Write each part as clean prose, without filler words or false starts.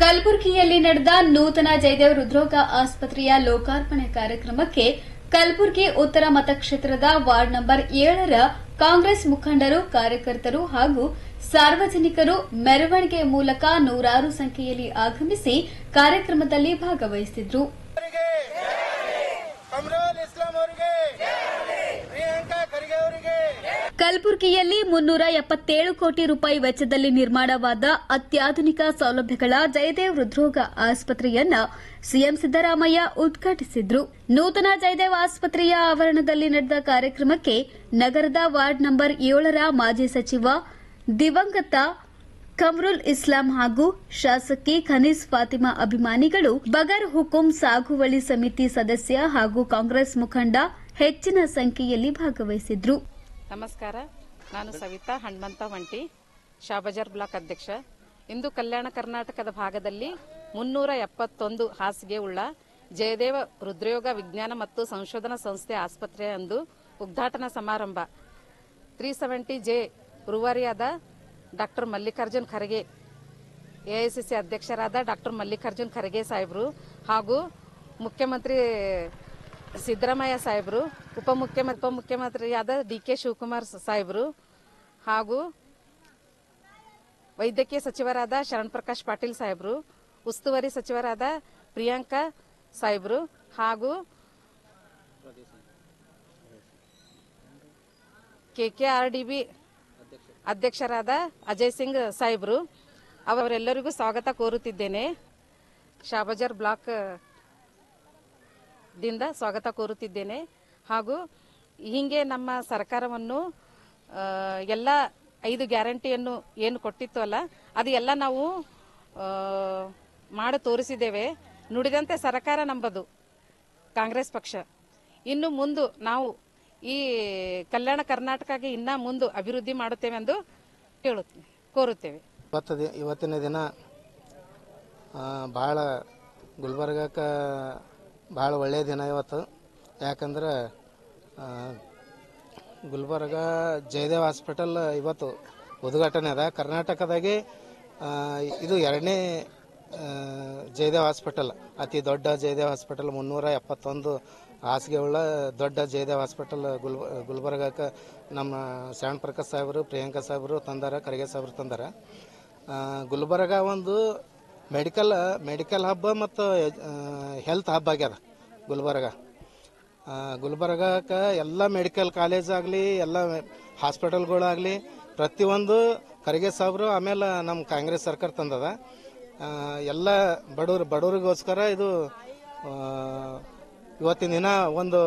ಕಲಬುರಗಿಯಲ್ಲಿ ನಡೆದ ನೂತನ ಜಯದೇವ ಹೃದ್ರೋಗ ಆಸ್ಪತ್ರೆಯ ಲೋಕಾರ್ಪಣೆ ಕಾರ್ಯಕ್ರಮಕ್ಕೆ ಕಲಬುರಗಿ ಉತ್ತರ ಮತಕ್ಷೇತ್ರದ ವಾರ್ಡ್ ನಂಬರ್ 7ರ ಕಾಂಗ್ರೆಸ್ ಮುಖಂಡರು, ಕಾರ್ಯಕರ್ತರು ಹಾಗೂ ಸಾರ್ವಜನಿಕರು ಮೆರವಣಿಗೆ ಮೂಲಕ ನೂರಾರು ಸಂಖ್ಯೆಯಲ್ಲಿ ಆಗಮಿಸಿ ಕಾರ್ಯಕ್ರಮದಲ್ಲಿ ಭಾಗವಹಿಸಿದ್ರು. ಕಲಬುರಗಿಯಲ್ಲಿ 377 ಕೋಟಿ ರೂಪಾಯಿ ವೆಚ್ಚದಲ್ಲಿ ನಿರ್ಮಾಣವಾದ ಅತ್ಯಾಧುನಿಕ ಸೌಲಭ್ಯಗಳ ಜಯದೇವ್ ಹೃದ್ರೋಗ ಆಸ್ಪತ್ರೆಯನ್ನು ಸಿಎಂ ಸಿದ್ದರಾಮಯ್ಯ ಉದ್ಘಾಟಿಸಿದ್ರು. ನೂತನ ಜಯದೇವ್ ಆಸ್ಪತ್ರೆಯ ಆವರಣದಲ್ಲಿ ನಡೆದ ಕಾರ್ಯಕ್ರಮಕ್ಕೆ ನಗರದ ವಾರ್ಡ್ ನಂಬರ್ 7ರ ಮಾಜಿ ಸಚಿವ ದಿವಂಗತ ಕಮರುಲ್ ಇಸ್ಲಾಂ ಹಾಗೂ ಶಾಸಕಿ ಖನೀಸ್ ಫಾತಿಮಾ ಅಭಿಮಾನಿಗಳು, ಬಗರ್ ಹುಕುಂ ಸಾಗುವಳಿ ಸಮಿತಿ ಸದಸ್ಯ ಹಾಗೂ ಕಾಂಗ್ರೆಸ್ ಮುಖಂಡ ಹೆಚ್ಚಿನ ಸಂಖ್ಯೆಯಲ್ಲಿ ಭಾಗವಹಿಸಿದ್ರು. ನಮಸ್ಕಾರ, ನಾನು ಸವಿತಾ ಹನುಮಂತ ವಂಟಿ, ಶಾಬಜಾರ್ ಬ್ಲಾಕ್ ಅಧ್ಯಕ್ಷ. ಇಂದು ಕಲ್ಯಾಣ ಕರ್ನಾಟಕದ ಭಾಗದಲ್ಲಿ 371 ಹಾಸಿಗೆ ಉಳ್ಳ ಜಯದೇವ ಹೃದ್ರೋಗ ವಿಜ್ಞಾನ ಮತ್ತು ಸಂಶೋಧನಾ ಸಂಸ್ಥೆ ಆಸ್ಪತ್ರೆಯಂದು ಉದ್ಘಾಟನಾ ಸಮಾರಂಭ 370 ರೂವಾರಿಯಾದ ಡಾ ಮಲ್ಲಿಕಾರ್ಜುನ್ ಖರ್ಗೆ, ಎಐಸಿಸಿ ಅಧ್ಯಕ್ಷರಾದ ಡಾ ಮಲ್ಲಿಕಾರ್ಜುನ್ ಖರ್ಗೆ ಸಾಹೇಬರು ಹಾಗೂ ಮುಖ್ಯಮಂತ್ರಿ ಸಿದ್ದರಾಮಯ್ಯ ಸಾಹೇಬರು, ಉಪಮುಖ್ಯಮಂತ್ರಿಯಾದ ಡಿಕೆ ಶಿವಕುಮಾರ್ ಸಾಹೇಬರು ಹಾಗೂ ವೈದ್ಯಕೀಯ ಸಚಿವರಾದ ಶರಣ್ ಪ್ರಕಾಶ್ ಪಾಟೀಲ್ ಸಾಹೇಬರು, ಉಸ್ತುವಾರಿ ಸಚಿವರಾದ ಪ್ರಿಯಾಂಕಾ ಸಾಹೇಬರು ಹಾಗೂ ಕೆಕೆಆರ್ಡಿಬಿ ಅಧ್ಯಕ್ಷರಾದ ಅಜಯ್ ಸಿಂಗ್ ಸಾಹೇಬರು, ಅವರೆಲ್ಲರಿಗೂ ಸ್ವಾಗತ ಕೋರುತ್ತಿದ್ದೇನೆ. ಶಾಬಜಾರ್ ಬ್ಲಾಕ್ ದಿಂದ ಸ್ವಾಗತ ಕೋರುತ್ತಿದ್ದೇನೆ. ಹಾಗೂ ಹೀಗೆ ನಮ್ಮ ಸರ್ಕಾರವನ್ನು ಎಲ್ಲ 5 ಗ್ಯಾರಂಟಿಯನ್ನು ಏನು ಕೊಟ್ಟಿತ್ತು ಅಲ್ಲ, ಅದು ಎಲ್ಲ ನಾವು ಮಾಡಿ ತೋರಿಸಿದ್ದೇವೆ. ನುಡಿದಂತೆ ಸರ್ಕಾರ ನಂಬದು ಕಾಂಗ್ರೆಸ್ ಪಕ್ಷ. ಇನ್ನು ಮುಂದೆ ನಾವು ಈ ಕಲ್ಯಾಣ ಕರ್ನಾಟಕಕ್ಕೆ ಇನ್ನ ಮುಂದೆ ಅಭಿವೃದ್ಧಿ ಮಾಡುತ್ತೇವೆ ಎಂದು ಕೋರುತ್ತೇವೆ. ಇವತ್ತಿನ ದಿನ ಬಹಳ ಗುಲ್ಬರ್ಗಕ್ಕೆ ಭಾಳ ಒಳ್ಳೆಯ ದಿನ ಇವತ್ತು. ಯಾಕಂದ್ರೆ ಗುಲ್ಬರ್ಗ ಜಯದೇವ್ ಹಾಸ್ಪಿಟಲ್ ಇವತ್ತು ಉದ್ಘಾಟನೆ ಅದ. ಕರ್ನಾಟಕದಾಗೆ ಇದು 2ನೇ ಜಯದೇವ್ ಹಾಸ್ಪಿಟಲ್, ಅತಿ ದೊಡ್ಡ ಜಯದೇವ್ ಹಾಸ್ಪಿಟಲ್. 371 ಹಾಸಿಗೆ ಉಳ್ಳ ದೊಡ್ಡ ಜಯದೇವ್ ಹಾಸ್ಪಿಟಲ್ ಗುಲ್ಬರ್ಗಕ್ಕೆ ನಮ್ಮ ಶರಣ್ ಪ್ರಕಾಶ್ ಸಾಹೇಬರು, ಪ್ರಿಯಾಂಕಾ ಸಾಹೇಬರು ತಂದಾರ, ಖರ್ಗೆ ಸಾಹೇಬರು ತಂದಾರ. ಗುಲ್ಬರ್ಗ ಒಂದು ಮೆಡಿಕಲ್ ಹಬ್ ಮತ್ತು ಹೆಲ್ತ್ ಹಬ್ ಆಗ್ಯದ. ಗುಲ್ಬರ್ಗಕ್ಕೆ ಎಲ್ಲ ಮೆಡಿಕಲ್ ಕಾಲೇಜ್ ಆಗಲಿ, ಎಲ್ಲ ಹಾಸ್ಪಿಟಲ್ಗಳಾಗಲಿ, ಪ್ರತಿಯೊಂದು ಖರ್ಗೆ ಸಾಹೇಬರು ಆಮೇಲೆ ನಮ್ಮ ಕಾಂಗ್ರೆಸ್ ಸರ್ಕಾರ ತಂದದ. ಎಲ್ಲ ಬಡವರಿಗೋಸ್ಕರ ಇದು ಇವತ್ತಿನ ದಿನ ಒಂದು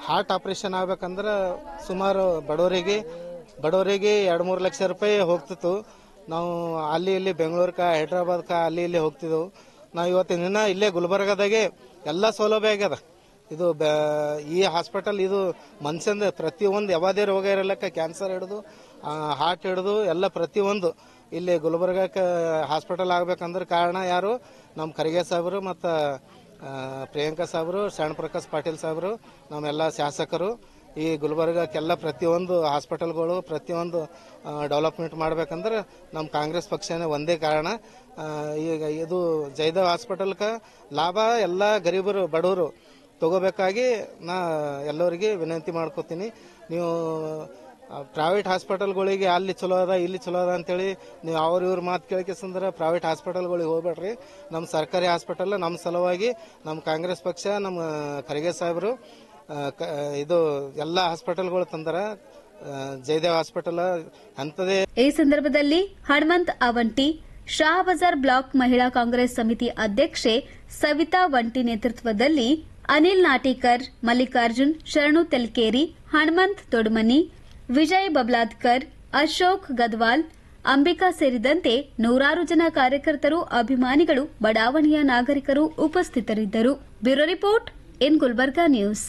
ಹಾರ್ಟ್ ಆಪರೇಷನ್ ಆಗ್ಬೇಕಂದ್ರೆ ಸುಮಾರು ಬಡವರಿಗೆ 2-3 ಲಕ್ಷ ರೂಪಾಯಿ ಹೋಗ್ತಿತ್ತು. ನಾವು ಅಲ್ಲಿ ಇಲ್ಲಿ ಬೆಂಗಳೂರ್ಕ, ಹೈದ್ರಾಬಾದ್ಕ ಅಲ್ಲಿ ಇಲ್ಲಿ ಹೋಗ್ತಿದ್ದೆವು. ನಾವು ಇವತ್ತಿನ ದಿನ ಇಲ್ಲೇ ಗುಲ್ಬರ್ಗದಾಗೆ ಎಲ್ಲ ಸೌಲಭ್ಯ ಆಗ್ಯದ. ಇದು ಈ ಹಾಸ್ಪಿಟಲ್ ಇದು ಮನುಷ್ಯಂದ ಪ್ರತಿಯೊಂದು ಯಾವುದೇ ರೋಗ ಇರಲಿಕ್ಕೆ, ಕ್ಯಾನ್ಸರ್ ಹಿಡಿದು ಹಾರ್ಟ್ ಹಿಡಿದು ಎಲ್ಲ ಪ್ರತಿಯೊಂದು ಇಲ್ಲಿ ಗುಲ್ಬರ್ಗಕ್ಕೆ ಹಾಸ್ಪಿಟಲ್ ಆಗ್ಬೇಕಂದ್ರೆ ಕಾರಣ ಯಾರು? ನಮ್ಮ ಖರ್ಗೆ ಸಾಹೇಬರು ಮತ್ತು ಪ್ರಿಯಾಂಕಾ ಸಾಹೇಬರು, ಶರಣ್ ಪ್ರಕಾಶ್ ಪಾಟೀಲ್ ಸಾಹೇಬರು, ನಮ್ಮೆಲ್ಲ ಶಾಸಕರು. ಈ ಗುಲ್ಬರ್ಗಕ್ಕೆಲ್ಲ ಪ್ರತಿಯೊಂದು ಹಾಸ್ಪಿಟಲ್ಗಳು ಪ್ರತಿಯೊಂದು ಡೆವಲಪ್ಮೆಂಟ್ ಮಾಡ್ಬೇಕಂದ್ರೆ ನಮ್ಮ ಕಾಂಗ್ರೆಸ್ ಪಕ್ಷನೇ ಒಂದೇ ಕಾರಣ. ಈಗ ಇದು ಜಯದೇವ್ ಹಾಸ್ಪಿಟಲ್ಗೆ ಲಾಭ ಎಲ್ಲ ಗರೀಬರು ಬಡವರು ತಗೋಬೇಕಾಗಿ ನಾ ಎಲ್ಲರಿಗೆ ವಿನಂತಿ ಮಾಡ್ಕೋತೀನಿ. ನೀವು ಪ್ರೈವೇಟ್ ಹಾಸ್ಪಿಟಲ್ಗಳಿಗೆ ಅಲ್ಲಿ ಚಲೋ ಅದ ಇಲ್ಲಿ ಚಲೋ ಅದ ಅಂತೇಳಿ ನೀವು ಇವ್ರ ಮಾತು ಕೇಳಿಕೆಸಂದ್ರೆ ಪ್ರೈವೇಟ್ ಹಾಸ್ಪಿಟಲ್ಗಳಿಗೆ ಹೋಗ್ಬೇಡ್ರಿ. ನಮ್ಮ ಸರ್ಕಾರಿ ಹಾಸ್ಪಿಟಲ್ ನಮ್ಮ ಸಲುವಾಗಿ ನಮ್ಮ ಕಾಂಗ್ರೆಸ್ ಪಕ್ಷ, ನಮ್ಮ ಖರ್ಗೆ ಸಾಹೇಬರು ಇದು ಎಲ್ಲ ಹಾಸ್ಪಿಟಲ್ಗಳು ತಂದರ. ಜಯದೇವ್ ಹಾಸ್ಪಿಟಲ್ ಅಂತದೇ. ಈ ಸಂದರ್ಭದಲ್ಲಿ ಹನುಮಂತ್ ಅವಂಟಿ, ಶಾಹಬಜಾರ್ ಬ್ಲಾಕ್ ಮಹಿಳಾ ಕಾಂಗ್ರೆಸ್ ಸಮಿತಿ ಅಧ್ಯಕ್ಷೆ ಸವಿತಾ ವಂಟಿ ನೇತೃತ್ವದಲ್ಲಿ ಅನಿಲ್ ನಾಟೀಕರ್, ಮಲ್ಲಿಕಾರ್ಜುನ್, ಶರಣು ತೆಲ್ಕೇರಿ, ಹನುಮಂತ್ ತೊಡಮನಿ, ವಿಜಯ್ ಬಬ್ಲಾದ್ಕರ್, ಅಶೋಕ್ ಗದ್ವಾಲ್, ಅಂಬಿಕಾ ಸೇರಿದಂತೆ ನೂರಾರು ಜನ ಕಾರ್ಯಕರ್ತರು, ಅಭಿಮಾನಿಗಳು, ಬಡಾವಣೆಯ ನಾಗರಿಕರು ಉಪಸ್ಥಿತರಿದ್ದರು. Bureau report in Gulbarga news.